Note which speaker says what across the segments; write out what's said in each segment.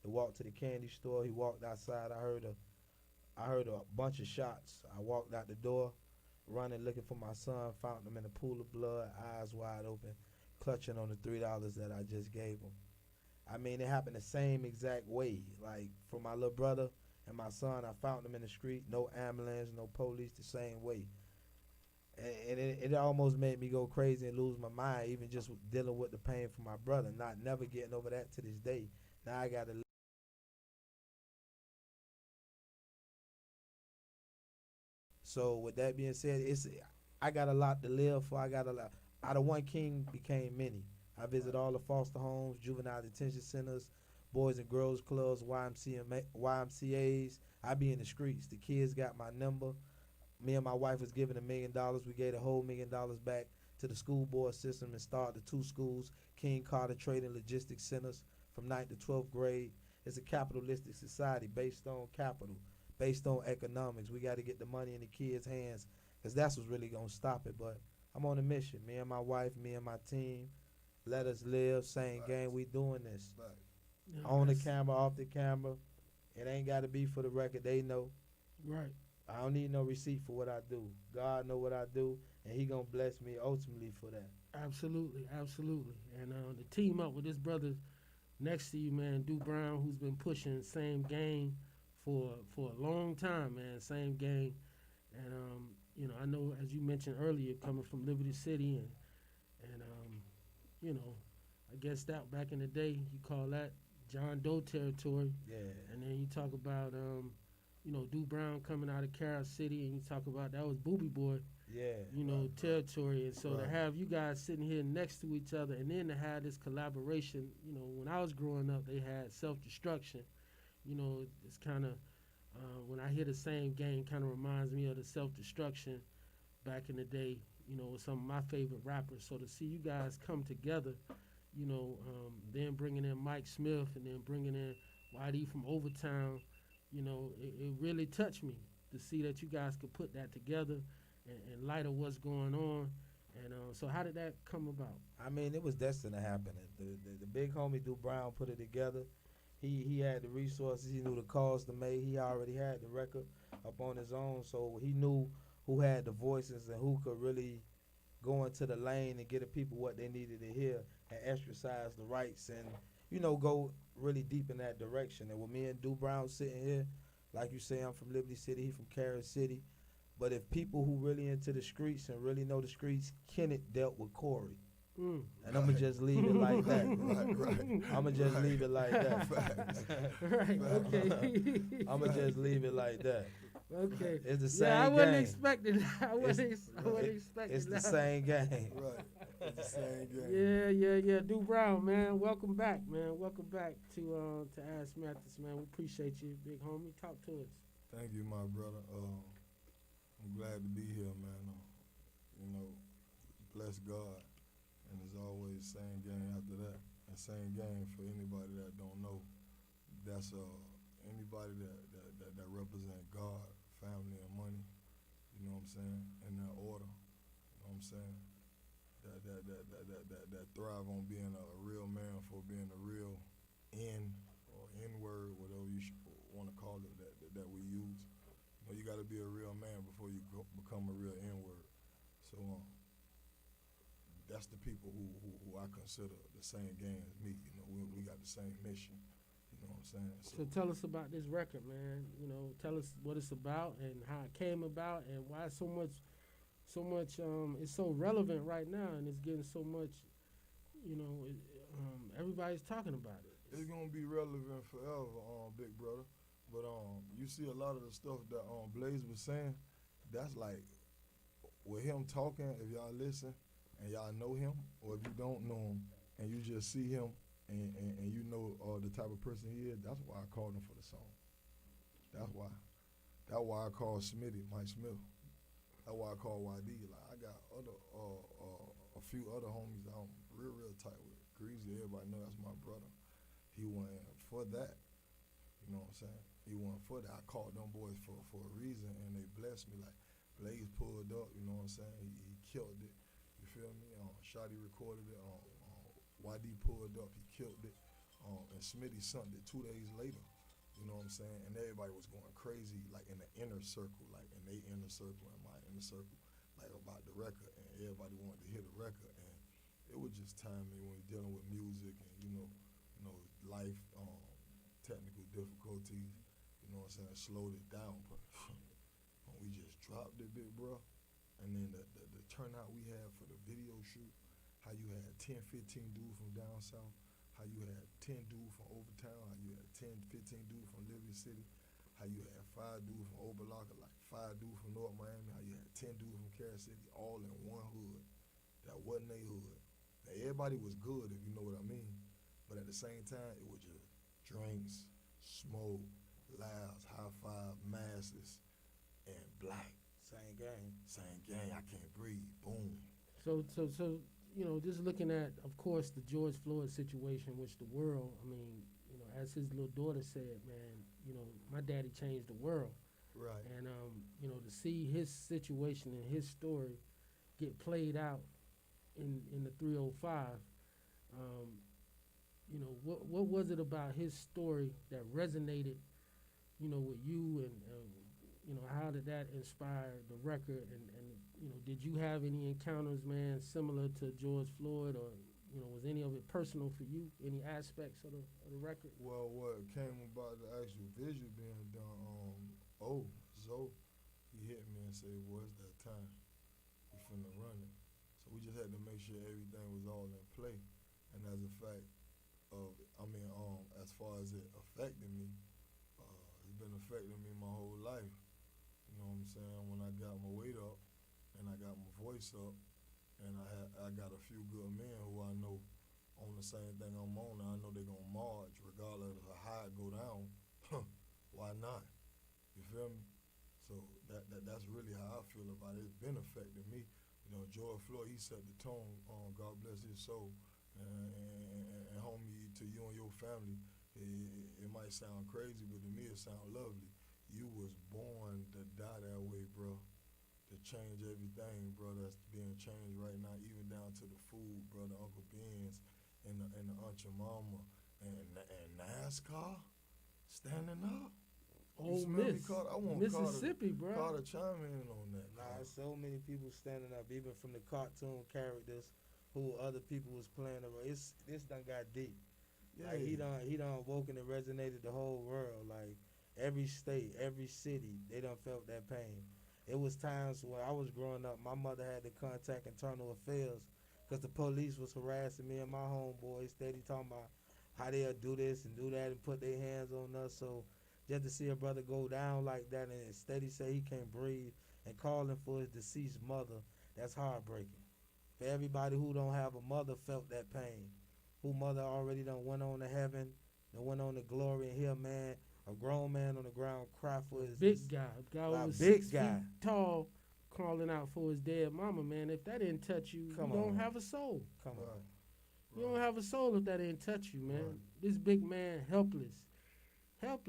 Speaker 1: to walk to the candy store. He walked outside. I heard a bunch of shots. I walked out the door, running, looking for my son. Found him in a pool of blood, eyes wide open, clutching on the $3 that I just gave him. I mean, it happened the same exact way. Like for my little brother and my son, I found them in the street. No ambulance, no police. The same way, and it almost made me go crazy and lose my mind, even just dealing with the pain for my brother, not never getting over that to this day. Now I got to. So with that being said, it's I got a lot to live for. I got a lot. Out of one king became many. I visit all the foster homes, juvenile detention centers, boys and girls clubs, YMCA's. I be in the streets. The kids got my number. Me and my wife was given $1 million. We gave the whole $1 million back to the school board system and started the two schools, King Carter Trade and Logistics Centers, from ninth to 12th grade. It's a capitalistic society based on capital, based on economics. We got to get the money in the kids' hands because that's what's really going to stop it. But I'm on a mission. Me and my wife, me and my team, let us live. Same game. We doing this.
Speaker 2: Yeah,
Speaker 1: On the camera, off the camera. It ain't got to be for the record. They know.
Speaker 2: right.
Speaker 1: I don't need no receipt for what I do. God know what I do, and He gonna bless me ultimately for that.
Speaker 2: Absolutely, absolutely. And to team up with this brother next to you, man, Du Brown, who's been pushing same game for a long time, man. Same game, and I know as you mentioned earlier, coming from Liberty City, and you know, I guess that back in the day, you call that John Doe territory,
Speaker 1: Yeah,
Speaker 2: and then you talk about Du Brown coming out of Carroll City, and you talk about that was Booby Boy,
Speaker 1: yeah,
Speaker 2: territory. And so to
Speaker 1: right.
Speaker 2: have you guys sitting here next to each other, and then to have this collaboration, when I was growing up, they had self destruction. It's kind of when I hear the same game, kind of reminds me of the self destruction back in the day. With some of my favorite rappers. So to see you guys come together, then bringing in Mike Smith and then bringing in YD from Overtown, it really touched me to see that you guys could put that together and light of what's going on. And so, how did that come about?
Speaker 1: I mean, it was destined to happen. The big homie Du Brown put it together. He had the resources. He knew the calls to make. He already had the record up on his own, so he knew who had the voices and who could really go into the lane and get the people what they needed to hear and exercise the rights and go really deep in that direction. And with me and Du Brown sitting here, like you say, I'm from Liberty City, he from Carroll City. But if people who really into the streets and really know the streets, Kenneth dealt with Corey.
Speaker 2: Mm.
Speaker 1: And I'ma just leave it like that.
Speaker 3: Right.
Speaker 1: I'ma just
Speaker 3: Right.
Speaker 1: leave it like that.
Speaker 2: Right. Okay.
Speaker 1: I'ma just leave it like that.
Speaker 2: Okay.
Speaker 1: It's the same
Speaker 2: Yeah, I wasn't
Speaker 1: game.
Speaker 2: expecting that. I wasn't
Speaker 1: It-
Speaker 2: expecting
Speaker 1: It's the
Speaker 2: that.
Speaker 1: same game.
Speaker 3: Right. It's the same game.
Speaker 2: Yeah. Du Brown, man, welcome back, man. Welcome back to Ask Mathis, man. We appreciate you, big homie. Talk to us.
Speaker 3: Thank you, my brother. I'm glad to be here, man. Bless God. And as always, same game after that. And same game for anybody that don't know. That's anybody that represent God, family, and money. You know what I'm saying? In that order. You know what I'm saying? That thrive on being a real man for being a real N or N word, whatever you want to call it, that we use. You got to be a real man before you become a real N word. So that's the people who I consider the same gang as me. We got the same mission. You know what I'm saying?
Speaker 2: So tell us about this record, man. Tell us what it's about and how it came about and why so much. It's so relevant right now, and it's getting so much. Everybody's talking about it.
Speaker 3: It's gonna be relevant forever, big brother. But you see a lot of the stuff that Blaze was saying. That's like with him talking. If y'all listen and y'all know him, or if you don't know him and you just see him and you know the type of person he is, that's why I called him for the song. That's why. That's why I called Smitty, Mike Smith. That's why I call YD. Like I got a few other homies that I'm real tight with. Greasy, everybody know that's my brother. He went for that. You know what I'm saying? He went for that. I called them boys for a reason, and they blessed me. Like Blaze pulled up. You know what I'm saying? He killed it. You feel me? Shotty recorded it. YD pulled up. He killed it. And Smitty sent it 2 days later. You know what I'm saying? And everybody was going crazy, like in the inner circle, like in their inner circle and my inner circle, like about the record. And everybody wanted to hear the record. And it was just timing when you're dealing with music and life, technical difficulties. You know what I'm saying? Slowed it down, but when we just dropped it, big bro. And then the turnout we had for the video shoot, how you had 10, 15 dudes from down south, how you had 10 dudes from Overtown, how you had 10, 15 dudes from Liberty City, how you had 5 dudes from Oberlocker, like 5 dudes from North Miami, how you had 10 dudes from Carol City, all in one hood. That wasn't a hood. Now, everybody was good, if you know what I mean, but at the same time, it was just drinks, smoke, laughs, high five, masses, and black.
Speaker 1: Same game.
Speaker 3: Same gang, I can't breathe, boom.
Speaker 2: So, just looking at, of course, the George Floyd situation, which the world, I mean, as his little daughter said, man, my daddy changed the world.
Speaker 3: Right.
Speaker 2: And, to see his situation and his story get played out in the 305, what was it about his story that resonated, with you and how did that inspire the record and did you have any encounters, man, similar to George Floyd or, was any of it personal for you, any aspects of the record?
Speaker 3: Well, what came about the actual visual being done, Zoe, he hit me and said, boy, it's that time. We finna run it. So we just had to make sure everything was all in play. And as a fact of, as far as it affected me, it's been affecting me my whole life. You know what I'm saying? When I got my weight up and I got my voice up and I got a few good men who I know on the same thing I'm on, and I know they're gonna march regardless of how it go down. Why not? You feel me? So that's really how I feel about it. It's been affecting me. George Floyd, he set the tone. God bless his soul. And homie, to you and your family, it might sound crazy, but to me it sound lovely. You was born to die that way, bro. To change everything, bro. That's being changed right now, even down to the food, bro. The Uncle Ben's and the Aunt Your Mama and NASCAR standing up.
Speaker 2: Ole Miss, Mississippi, bro.
Speaker 3: Carter chime in on that.
Speaker 1: Nah, so many people standing up, even from the cartoon characters who other people was playing around. This done got deep.
Speaker 3: Yeah.
Speaker 1: Like he done woken and resonated the whole world. Like every state, every city, they done felt that pain. It was times when I was growing up, my mother had to contact internal affairs because the police was harassing me and my homeboys, steady talking about how they'll do this and do that and put their hands on us. So just to see a brother go down like that and steady say he can't breathe and calling for his deceased mother, that's heartbreaking. For everybody who don't have a mother felt that pain, who mother already done went on to heaven, done went on to glory, and here man, a grown man on the ground cry for his
Speaker 2: big guy was
Speaker 1: big
Speaker 2: 6
Speaker 1: guy.
Speaker 2: feet tall, calling out for his dead mama, man. If that didn't touch you, you don't have a soul.
Speaker 1: Come on.
Speaker 3: Right.
Speaker 2: You don't have a soul if that didn't touch you, man.
Speaker 3: Right.
Speaker 2: This big man, helpless. They're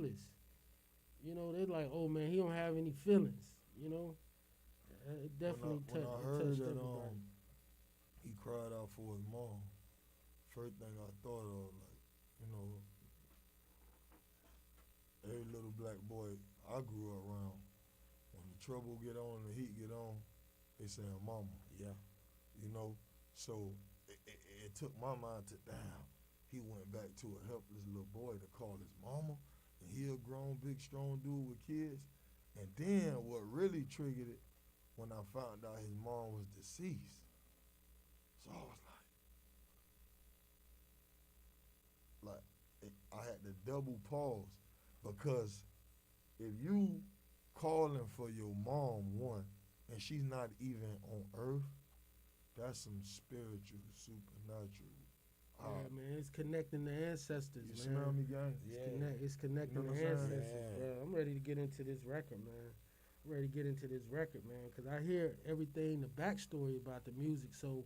Speaker 2: like, oh man, he don't have any feelings. It definitely
Speaker 3: when I
Speaker 2: touched
Speaker 3: heard that
Speaker 2: everybody.
Speaker 3: he cried out for his mom, first thing I thought of, every little black boy I grew up around, when the trouble get on and the heat get on, they saying mama.
Speaker 1: Yeah.
Speaker 3: So it took my mind to, damn, he went back to a helpless little boy to call his mama, and he a grown, big, strong dude with kids. And then what really triggered it, when I found out his mom was deceased. So I was I had to double pause, because if you calling for your mom, one, and she's not even on earth, that's some spiritual, supernatural.
Speaker 2: Yeah, man, it's connecting the ancestors,
Speaker 3: You
Speaker 2: man.
Speaker 3: smell me, gang?
Speaker 1: Yeah.
Speaker 2: It's connecting
Speaker 3: You know
Speaker 2: the
Speaker 3: what I'm saying?
Speaker 2: ancestors,
Speaker 1: Yeah.
Speaker 2: bro. I'm ready to get into this record, man. Because I hear everything, the backstory about the music. So,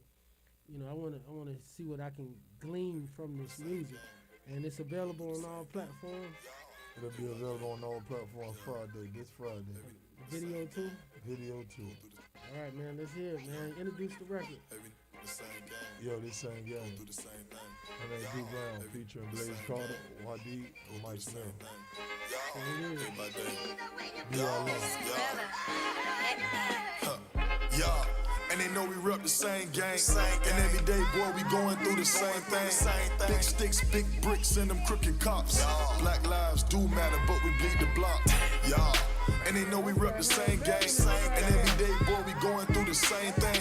Speaker 2: I want to see what I can glean from this music. And it's available on all platforms.
Speaker 3: It'll be available on all platforms this Friday.
Speaker 2: Video too?
Speaker 3: Video too.
Speaker 2: All right, man, let's hear it, man. Introduce the record.
Speaker 3: Yo, this same game. My name D Brown, featuring Blaze Carter, Wadi, and Mike Smith. Be all in.
Speaker 4: Yeah. And they know we rep the same gang. And every day, boy, we going through the same thing. Big sticks, big bricks, and them crooked cops. Black lives do matter, but we bleed the block. Yeah. And they know we rep the same gang. And every day, boy, we going through the same thing.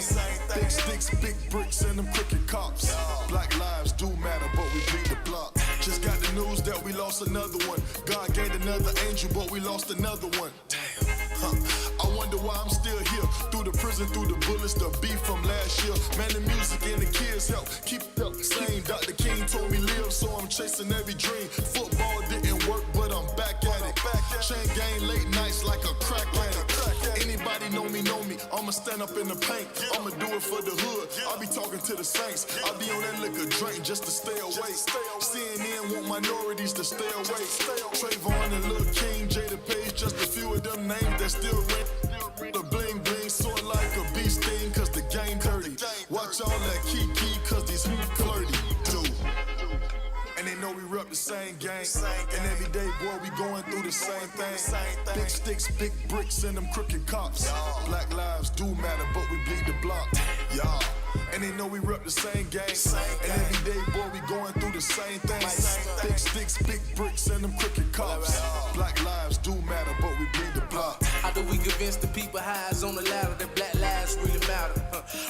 Speaker 4: Big sticks, big bricks, and them crooked cops. Black lives do matter, but we bleed the block. Just got the news that we lost another one. God gained another angel, but we lost another one. Damn. I wonder why I'm still here. Through the prison, through the bullets, the beef from last year. Man, the music and the kids help keep it up the same. Dr. King told me live, so I'm chasing every dream. Football didn't work, but I'm back at it. Chain gang late nights like a crack addict. Anybody know me, know me. I'ma stand up in the paint. I'ma do it for the hood. I'll be talking to the saints. I'll be on that liquor drink just to stay away. CNN want minorities to stay away. Trayvon and Lil King, Jada Page, just a few of them names that still ring. The bling bling sort like a bee sting, cause the game dirty. Watch all that kiki, cause these flirty. Dude. And they know we rep the same gang. And every day, boy, we going through the same thing. Big sticks, big bricks, and them crooked cops. Black lives do matter, but we bleed the block. Yeah. And they know we rep the same gang. And every day, boy, we going through the same thing. Big sticks, big bricks, and them crooked cops. Black lives do matter, but we bleed the block.
Speaker 5: How do we convince the people highs on the ladder that black lives really matter?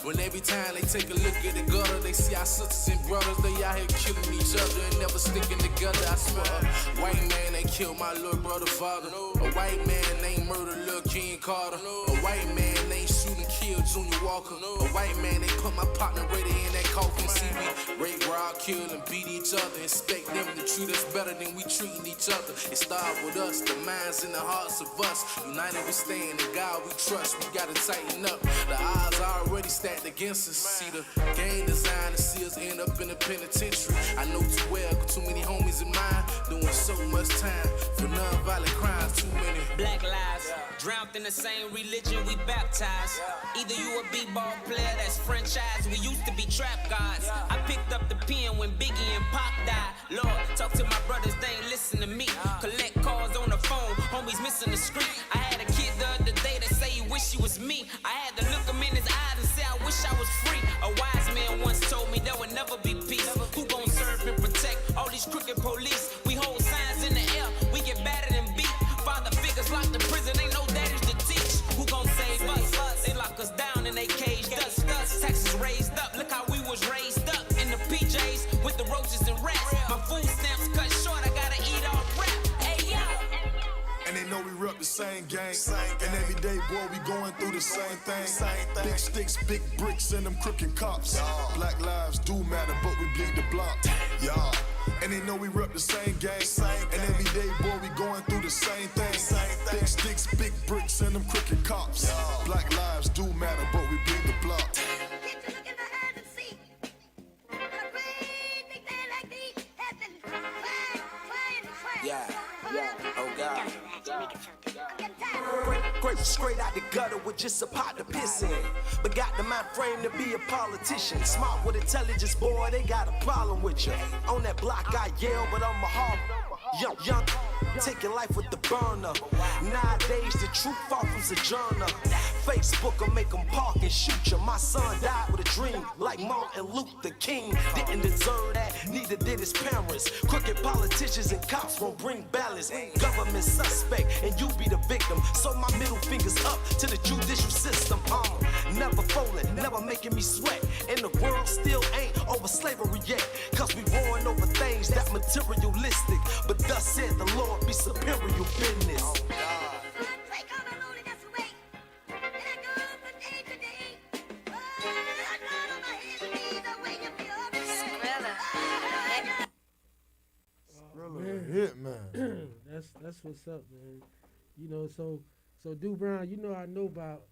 Speaker 5: When every time they take a look at the gutter, they see our sisters and brothers, they out here killing each other and never sticking together. I swear, a white man ain't killed my little brother father. A white man ain't murdered Lil King Carter. A white man ain't shoot and kill Junior Walker. A white man ain't put my partner ready in that coffin. See me rape, rob, kill, and beat each other. Expect them to treat us better than we treating each other. It start with us, the minds and the hearts of us. United we stand, in God we trust. We gotta tighten up. The odds are already stacked against us. See the game design to see us end up in the penitentiary. I know too well, too many homies in mine doing so much time for non-violent crimes. Too many
Speaker 6: black lives drowned in the same religion we baptized. Either you a b-ball player that's franchise. We used to be trap gods. I picked up the pen when Biggie and Pac died. Lord, talk to my brothers, they ain't listen to me. Collect calls on the phone, homies missing the street. I had a kid the other day that say he wish he was me. I had to look him in his eyes and say I wish I was free. A wise man once told me there would never be peace. Who gon' serve and protect all these crooked police? We hold signs in the air, we get battered and beat. Father figures locked in prison, ain't no daddies to teach. Who gon' save us? They lock us down and they caged us. Taxes raised up, look how we was raised up. In the PJs with the roaches and rats. My food stamps cut short, I gotta eat all rap. Hey, yo.
Speaker 4: And they know we rep the same gang. And every day, boy, we going through the same thing. Big sticks, big bricks, and them crooked cops. Black lives do matter, but we bleed the block. Yeah. And they know we rep the same gang. And every day, boy, we going through the same thing. Big sticks, big bricks, and them crooked cops. Black lives do matter, but we bleed the block.
Speaker 5: yeah, oh God.
Speaker 7: Great straight out the gutter with just a pot to piss in. But got the mind frame to be a politician. Smart with intelligence, boy, they got a problem with you. On that block I yell, but I'm a hard young, taking life with the burner. Nowadays the truth far from sojourner. Facebook will make them park and shoot you. My son died with a dream, like Martin Luther King. Didn't deserve that, neither did his parents. Crooked politicians and cops won't bring balance. Government suspect, and you be the victim. So my middle finger's up to the judicial system. Never folding, never making me sweat. And the world still ain't over slavery yet. Cause we warring over things that materialistic. But thus said the Lord, be superior business.
Speaker 3: Hit, man.
Speaker 2: That's what's up, man. You know, so Du Brown, you know I know about,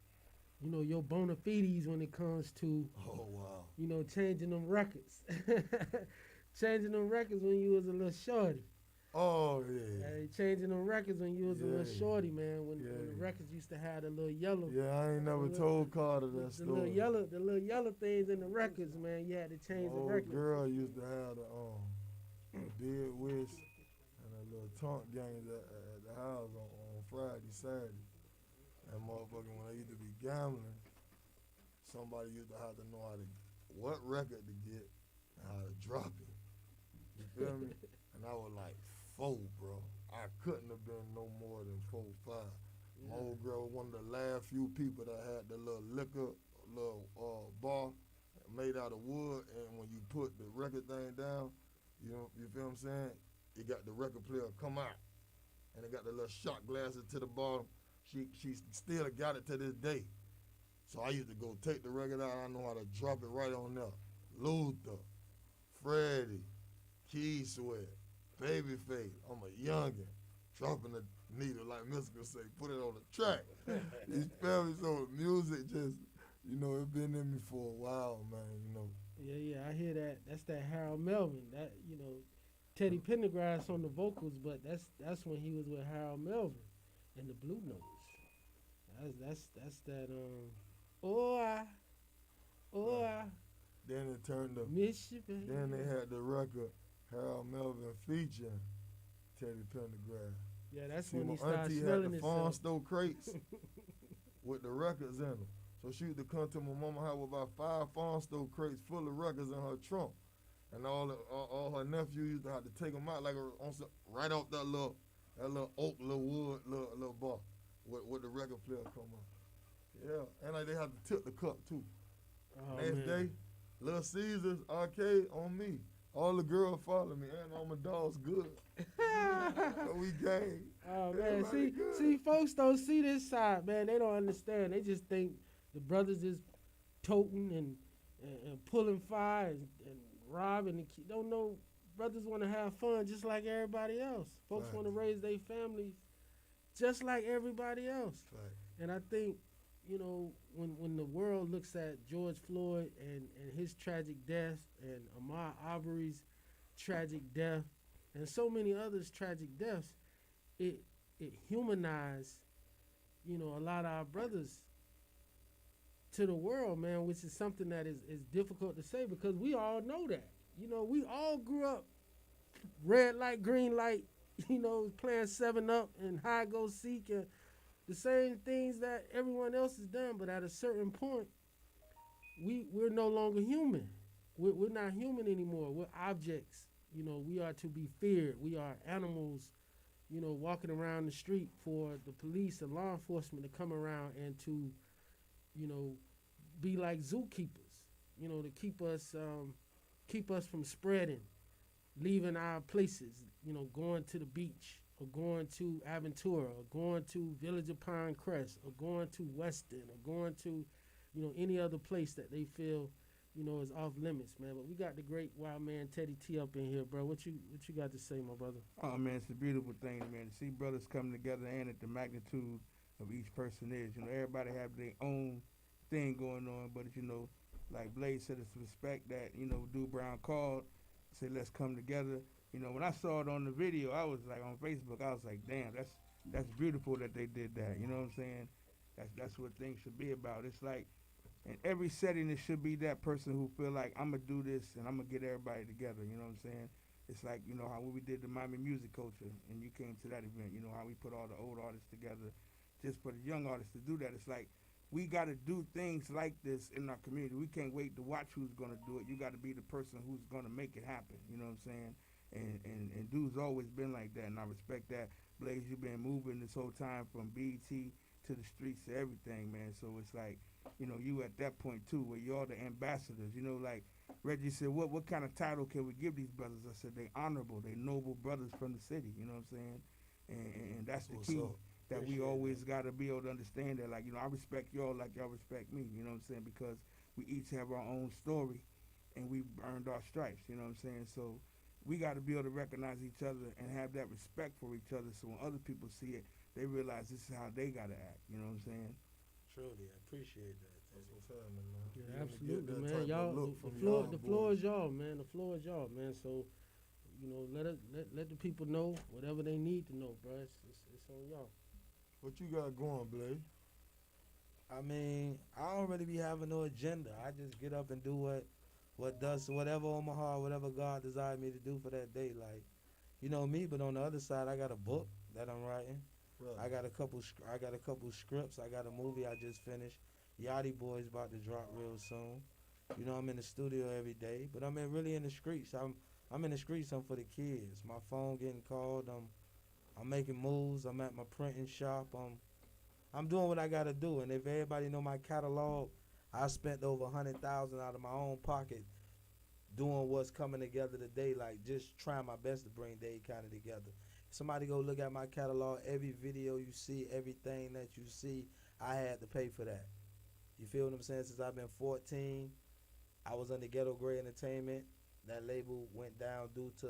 Speaker 2: you know, your bona fides when it comes to,
Speaker 3: Oh, wow.
Speaker 2: you know, changing them records. Changing them records when you was a little shorty.
Speaker 3: Oh yeah.
Speaker 2: Hey, changing the records when you was a little
Speaker 3: Yeah.
Speaker 2: shorty, man. When
Speaker 3: Yeah.
Speaker 2: the records used to have the little yellow.
Speaker 3: Yeah, I ain't never
Speaker 2: the
Speaker 3: told Carter
Speaker 2: the,
Speaker 3: that
Speaker 2: the little
Speaker 3: story.
Speaker 2: yellow, the little yellow things in the records, man. You had to change the
Speaker 3: Old
Speaker 2: records.
Speaker 3: girl used to have the dead wish and a little taunt games at the house on Friday, Saturday. And motherfucking when I used to be gambling, somebody used to have to know what record to get and how to drop it. You feel me? And I was like 4, bro. I couldn't have been no more than 4, 5. My old girl was one of the last few people that had the little liquor, bar made out of wood, and when you put the record thing down, you feel what I'm saying? It got the record player come out, and it got the little shot glasses to the bottom. She still got it to this day. So I used to go take the record out. I know how to drop it right on there. Luther, Freddie, Key Sweat, Babyface. I'm a youngin', dropping the needle like Mystical say, put it on the track. You feel me? So music just, it been in me for a while, man,
Speaker 2: Yeah, I hear that. That's that Harold Melvin. That Teddy Pendergrass on the vocals, but that's when he was with Harold Melvin and the Blue Notes. That's that
Speaker 3: Then it turned to,
Speaker 2: miss you, baby.
Speaker 3: then they had the record Harold Melvin featuring Teddy Pendergrass.
Speaker 2: Yeah, that's
Speaker 3: See,
Speaker 2: when
Speaker 3: my
Speaker 2: he started
Speaker 3: auntie had
Speaker 2: smelling
Speaker 3: the farm
Speaker 2: himself.
Speaker 3: store crates with the records in them. So she used to come to my mama house with about 5 farm store crates full of records in her trunk. And all her nephews used to have to take them out right off that little oak, little wood, little bar with the record player come on. Yeah, and they had to tip the cup too.
Speaker 2: Oh,
Speaker 3: Next
Speaker 2: man.
Speaker 3: day, Little Caesars arcade on me. All the girls follow me, and all my dogs good. So we gang.
Speaker 2: Oh man,
Speaker 3: Everybody good.
Speaker 2: see, folks don't see this side, man. They don't understand. They just think the brothers is toting and pulling fire and robbing. And don't know brothers want to have fun just like everybody else. Folks
Speaker 3: Right.
Speaker 2: want to raise their families just like everybody else.
Speaker 3: Right.
Speaker 2: And I think, when the world looks at George Floyd and his tragic death and Ahmaud Arbery's tragic death and so many others' tragic deaths, it humanized, a lot of our brothers to the world, man, which is something that is difficult to say because we all know that. We all grew up red light, green light, playing 7-Up and hide go seek and the same things that everyone else has done, but at a certain point, we're no longer human. We're not human anymore. We're objects. We are to be feared. We are animals, walking around the street for the police and law enforcement to come around and to, be like zookeepers, to keep us from spreading, leaving our places, going to the beach or going to Aventura or going to Village of Pine Crest or going to Weston or going to, any other place that they feel, is off limits, man. But we got the great wild man Teddy T up in here, bro. What you got to say, my brother?
Speaker 8: Oh man, it's a beautiful thing, man, to see brothers come together and at the magnitude of each person is. Everybody have their own thing going on, but like Blaze said, it's respect that, Dude Brown called, said let's come together. When I saw it on the video, I was like on Facebook, I was like, damn, that's beautiful that they did that. You know what I'm saying? That's what things should be about. It's like in every setting, it should be that person who feel like I'm gonna do this and I'm gonna get everybody together. You know what I'm saying? It's like how we did the Miami Music Culture, and you came to that event. How we put all the old artists together, just for the young artists to do that. It's like we got to do things like this in our community. We can't wait to watch who's gonna do it. You got to be the person who's gonna make it happen. You know what I'm saying? And Dude's always been like that, and I respect that. Blaze, you've been moving this whole time from BET to the streets to everything, man. So it's like, you at that point too, where you're the ambassadors. Like Reggie said, what kind of title can we give these brothers? I said, they honorable, they noble brothers from the city. You know what I'm saying? And that's the key. That we always got to be able to understand that, like, I respect y'all like y'all respect me. You know what I'm saying? Because we each have our own story, and we earned our stripes. You know what I'm saying? So we got to be able to recognize each other and have that respect for each other, so when other people see it, they realize this is how they got to act. You know what I'm saying?
Speaker 1: Truly, I appreciate that.
Speaker 3: That's what's happening, man.
Speaker 2: Yeah,
Speaker 3: You wanna get
Speaker 2: absolutely,
Speaker 3: that
Speaker 2: man.
Speaker 3: type of
Speaker 2: Y'all,
Speaker 3: look
Speaker 2: the
Speaker 3: from
Speaker 2: floor,
Speaker 3: y'all
Speaker 2: the floor
Speaker 3: boys.
Speaker 2: is y'all, man. The floor is y'all, man. So, you know, let the people know whatever they need to know, bro. It's on y'all.
Speaker 3: What you got going, Blaze?
Speaker 1: I mean, I don't really be having no agenda. I just get up and do whatever on my heart, whatever God desired me to do for that day. Like, you know me, but on the other side, I got a book that I'm writing.
Speaker 3: Right.
Speaker 1: I got a couple scripts. I got a movie I just finished. Yachty Boy's about to drop real soon. You know, I'm in the studio every day, but I'm really in the streets. I'm in the streets. I'm for the kids. My phone getting called. I'm making moves. I'm at my printing shop. I'm doing what I gotta do. And if everybody know my catalog, I spent over 100,000 out of my own pocket doing what's coming together today. Like just trying my best to bring Dade County together. Somebody go look at my catalog. Every video you see, everything that you see, I had to pay for that. You feel what I'm saying? Since I've been 14, I was under Ghetto Gray Entertainment. That label went down due to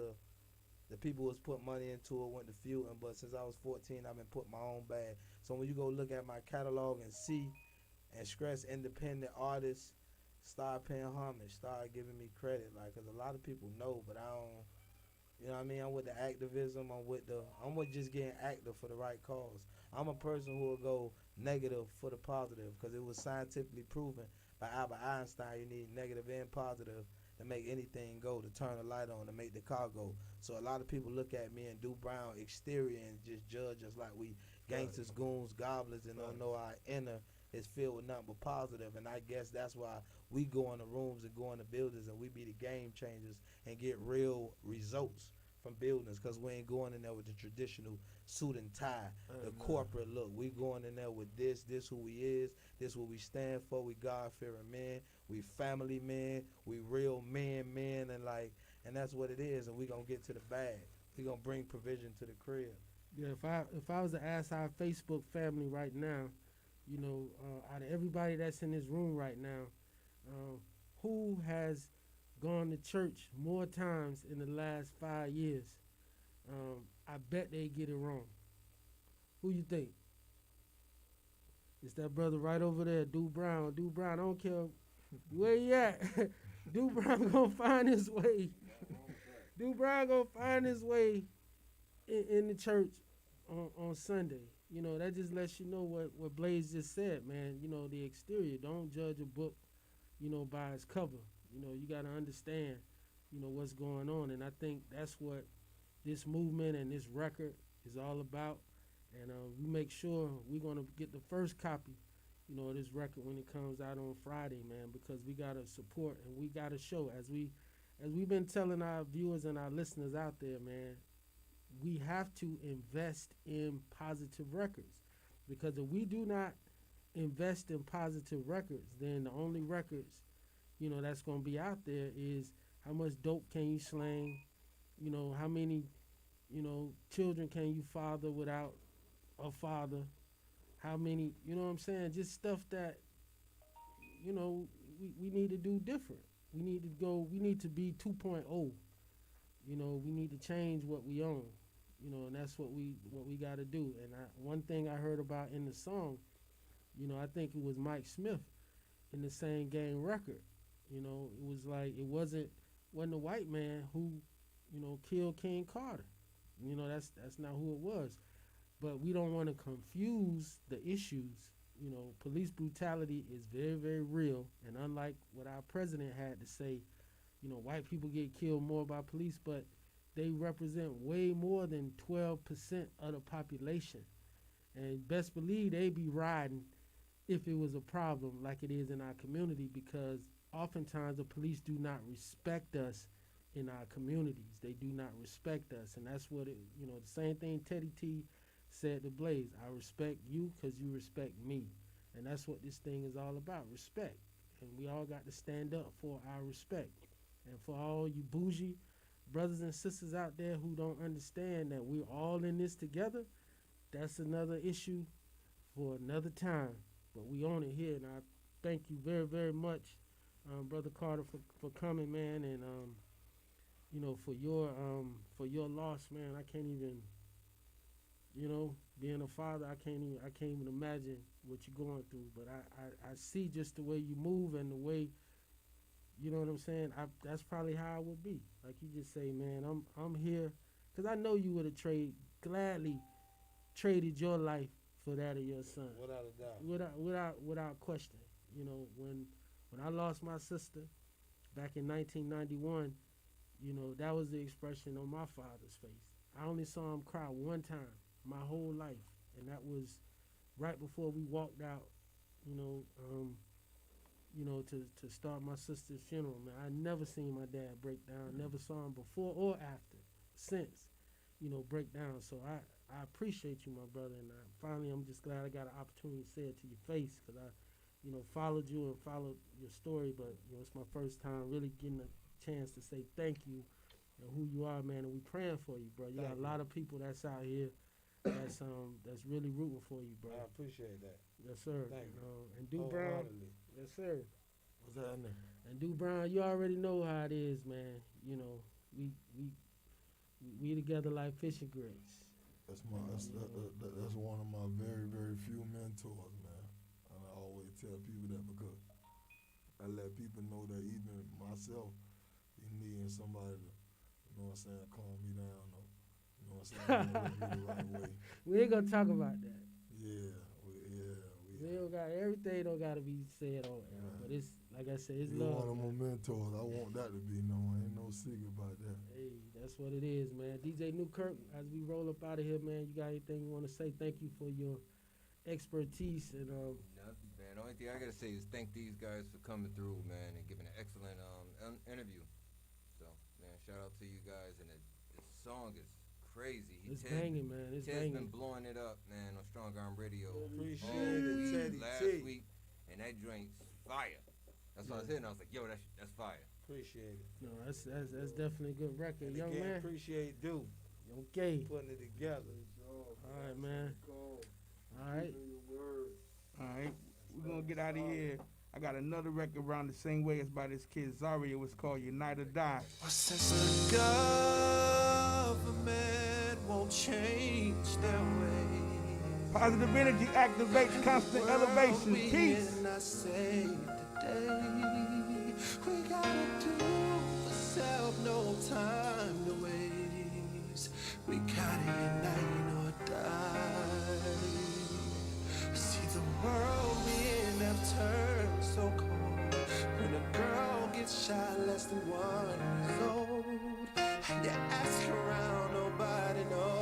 Speaker 1: the people was putting money into it, went to feuding. But since I was 14, I've been putting my own bag. So when you go look at my catalog and see and stress independent artists, start paying homage, start giving me credit. Like, cause a lot of people know, but I don't. You know what I mean? I'm with the activism. I'm with just getting active for the right cause. I'm a person who will go negative for the positive because it was scientifically proven by Albert Einstein you need negative and positive to make anything go, to turn the light on, to make the car go. So a lot of people look at me and do Brown exterior and just judge us like we gangsters, goons, goblins, and don't know our inner is filled with nothing but positive. And I guess that's why we go in the rooms and go in the buildings and we be the game changers and get real results from buildings, because we ain't going in there with the traditional suit and tie, the corporate look. We going in there with this who we is, this what we stand for. We God-fearing men, we family men, we real men, and that's what it is. And we gonna get to the bag. We gonna bring provision to the crib.
Speaker 2: Yeah, if I was to ask our Facebook family right now, you know, out of everybody that's in this room right now, who has gone to church more times in the last 5 years, I bet they get it wrong. Who you think? It's that brother right over there, Dude Brown. Dude Brown, I don't care where he at. Dude Brown gonna find his way. Dude Brown gonna find his way in the church on Sunday. You know, that just lets you know what Blaze just said, man. You know, the exterior. Don't judge a book, you know, by its cover. You know, you got to understand, you know, what's going on. And I think that's what this movement and this record is all about. And we make sure we're going to get the first copy, you know, of this record when it comes out on Friday, man, because we got to support and we got to show, as we've been telling our viewers and our listeners out there, man, we have to invest in positive records. Because if we do not invest in positive records, then the only records, you know, that's going to be out there is how much dope can you slang, you know, how many, you know, children can you father without a father, how many, you know what I'm saying, just stuff that, you know, we need to do different. We need to be 2.0. You know, we need to change what we own, you know, and that's what we got to do. And one thing I heard about in the song, you know, I think it was Mike Smith in the Same Game record. You know, it was like it wasn't a white man who, you know, killed King Carter. You know, that's not who it was. But we don't want to confuse the issues. You know, police brutality is very, very real. And unlike what our president had to say, you know, white people get killed more by police, but they represent way more than 12% of the population. And best believe they be riding if it was a problem like it is in our community, because oftentimes the police do not respect us in our communities. They do not respect us. And that's what you know, the same thing Teddy T said to Blaze. I respect you because you respect me. And that's what this thing is all about, respect. And we all got to stand up for our respect. And for all you bougie brothers and sisters out there who don't understand that we're all in this together, that's another issue for another time. But we own it here, and I thank you very, very much, Brother Carter, for coming, man, and you know, for your loss, man. I can't even, you know, being a father, I can't even imagine what you're going through. But I see just the way you move and the way You know what I'm saying? That's probably how I would be. Like you just say, man, I'm here, cause I know you would have gladly traded your life for that of your son,
Speaker 1: Without a doubt.
Speaker 2: without question. You know, when I lost my sister back in 1991, you know, that was the expression on my father's face. I only saw him cry one time my whole life, and that was right before we walked out. You know, to start my sister's funeral. Man, I never seen my dad break down. Never saw him before or after. Since, you know, break down. So I appreciate you, my brother, and finally I'm just glad I got an opportunity to say it to your face, because I, you know, followed you and followed your story, but you know, it's my first time really getting a chance to say thank you and who you are, man, and we praying for you, bro. You got a lot of people that's out here that's really rooting for you, bro.
Speaker 1: I appreciate that.
Speaker 2: Yes, sir.
Speaker 1: Thank you.
Speaker 2: And Du Brown.
Speaker 1: Wholeheartedly.
Speaker 2: Yes, sir.
Speaker 1: What's happening?
Speaker 2: And Du Brown, you already know how it is, man. You know, we together like fish and grits.
Speaker 3: That's one of my very, very few mentors, man. And I always tell people that because I let people know that even myself be needing somebody to, you know what I'm saying, calm me down or, you know what I'm saying, look me the right way.
Speaker 2: We ain't gonna talk about that.
Speaker 3: We
Speaker 2: don't got everything don't gotta be said on air, but it's like I said, it's
Speaker 3: You're
Speaker 2: love.
Speaker 3: one of my
Speaker 2: Man.
Speaker 3: mentors. I want that to be known. Ain't no secret about that.
Speaker 2: Hey, that's what it is, man. DJ Newkirk, as we roll up out of here, man, you got anything you want to say? Thank you for your expertise and
Speaker 9: Nothing, man. The only thing I gotta say is thank these guys for coming through, man, and giving an excellent interview. So, man, shout out to you guys, and the song is crazy.
Speaker 2: It's banging, man. It's
Speaker 9: Ted's
Speaker 2: banging.
Speaker 9: been blowing it up, man, on Strong Arm Radio.
Speaker 1: Appreciate
Speaker 9: all
Speaker 1: it,
Speaker 9: week,
Speaker 1: Teddy
Speaker 9: last
Speaker 1: T.
Speaker 9: week, and that joint's fire. That's what I was hitting. I was like, yo, that's fire.
Speaker 1: Appreciate it.
Speaker 2: No, that's definitely a good record,
Speaker 1: And
Speaker 2: young
Speaker 1: again,
Speaker 2: man.
Speaker 1: appreciate Du
Speaker 2: Okay.
Speaker 1: putting it together.
Speaker 2: All right, man. All right.
Speaker 8: All right, we're gonna get out of here. I got another record around the same way as by this kid Zaria. It was called Unite or Die.
Speaker 7: Since the government won't change their ways,
Speaker 8: Positive energy activates constant elevation. Peace.
Speaker 7: I say today, we gotta do for self, no time to waste. We gotta unite or die. See the world we in have turned so cold. When a girl gets shot less than 1 years old, and you ask around, nobody knows.